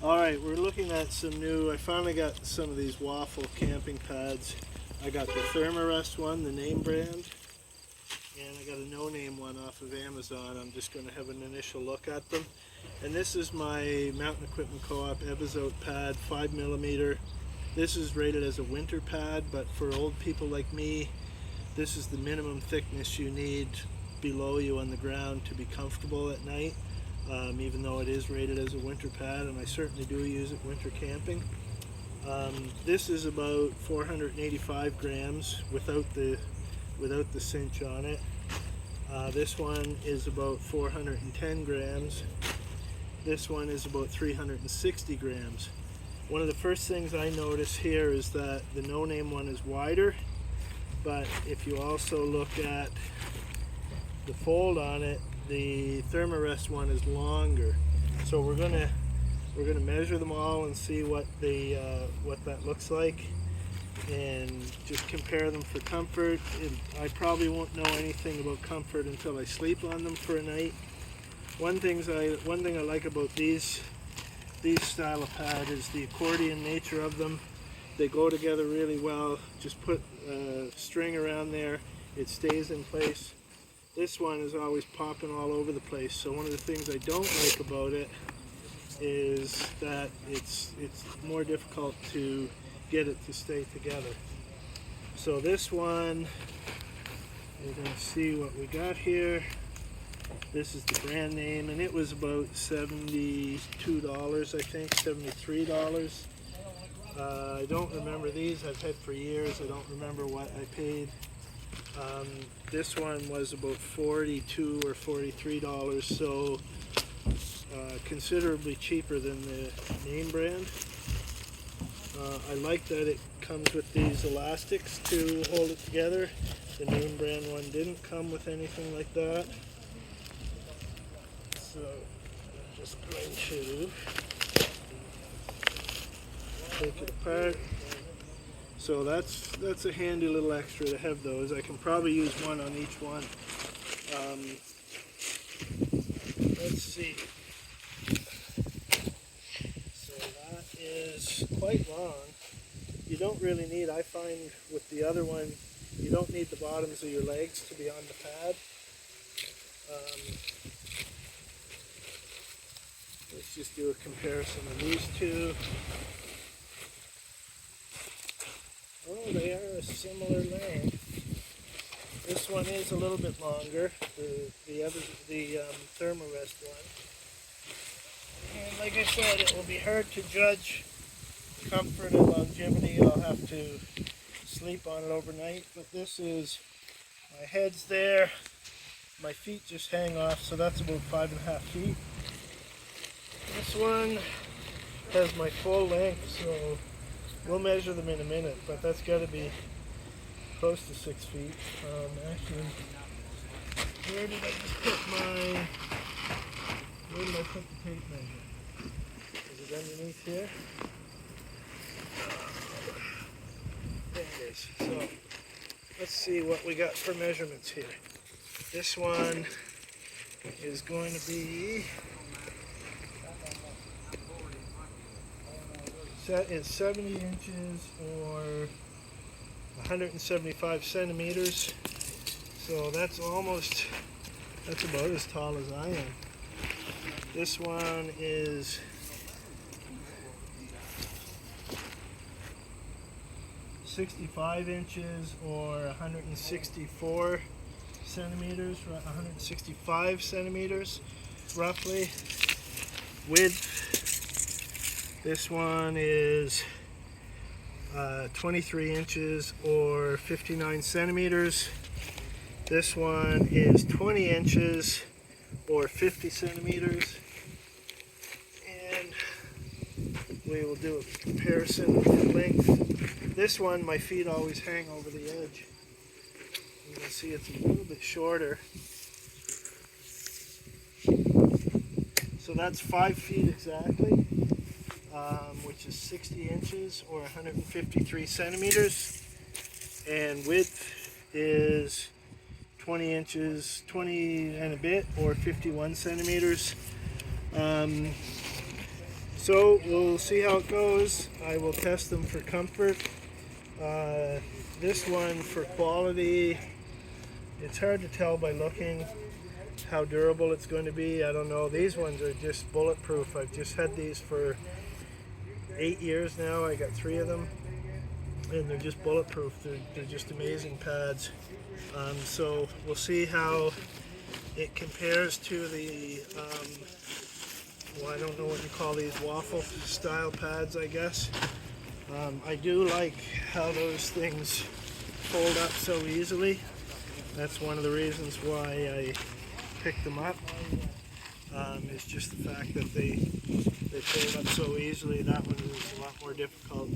Alright, we're looking at some new, I finally got some of these waffle camping pads. I got the Therm-a-Rest one, the name brand, and I got a no-name one off of Amazon. I'm just going to have an initial look at them. And this is my Mountain Equipment Co-op Episode pad, 5mm. This is rated as a winter pad, but for old people like me, this is the minimum thickness you need below you on the ground to be comfortable at night. Even though it is rated as a winter pad, and I certainly do use it winter camping. This is about 485 grams without the cinch on it. This one is about 410 grams. This one is about 360 grams. One of the first things I notice here is that the no-name one is wider, but if you also look at the fold on it, the Therm-a-Rest one is longer. So we're gonna measure them all and see what that looks like, and just compare them for comfort. I probably won't know anything about comfort until I sleep on them for a night. One thing I like about these style of pad is the accordion nature of them. They go together really well. Just put a string around there, it stays in place. This one is always popping all over the place. So one of the things I don't like about it is that it's more difficult to get it to stay together. So this one, we're going to see what we got here. This is the brand name, and it was about $72, I think, $73. I don't remember these. I've had for years. I don't remember what I paid. This one was about $42 or $43, so considerably cheaper than the name brand. I like that it comes with these elastics to hold it together. The name brand one didn't come with anything like that. So I'm just going to take it apart. So that's a handy little extra to have those. I can probably use one on each one. Let's see. So that is quite long. You don't really need, I find with the other one, you don't need the bottoms of your legs to be on the pad. Let's just do a comparison of these two. Oh, they are a similar length. This one is a little bit longer, the Therm-a-Rest one. And like I said, it will be hard to judge comfort and longevity. I'll have to sleep on it overnight. But this is, my head's there, my feet just hang off, so that's about 5.5 feet. This one has my full length, so we'll measure them in a minute, but that's got to be close to 6 feet. Actually, where did I put the tape measure? Is it underneath here? There it is. So let's see what we got for measurements here. This one is going to be, is 70 inches or 175 centimeters. So that's about as tall as I am. This one is 65 inches or 164 centimeters, 165 centimeters roughly. Width, this one is 23 inches or 59 centimeters. This one is 20 inches or 50 centimeters. And we will do a comparison of length. This one, my feet always hang over the edge. You can see it's a little bit shorter. So that's 5 feet exactly. Which is 60 inches or 153 centimeters, and width is 20 inches, 20 and a bit, or 51 centimeters. So we'll see how it goes. I will test them for comfort. This one for quality, it's hard to tell by looking how durable it's going to be. I don't know. These ones are just bulletproof. I've just had these for 8 years now. I got 3 of them, and they're just bulletproof. They're just amazing pads. So we'll see how it compares to the, well, I don't know what you call these, waffle style pads, I guess. I do like how those things fold up so easily. That's one of the reasons why I picked them up. It's just the fact that they fold up so easily. That one is a lot more difficult.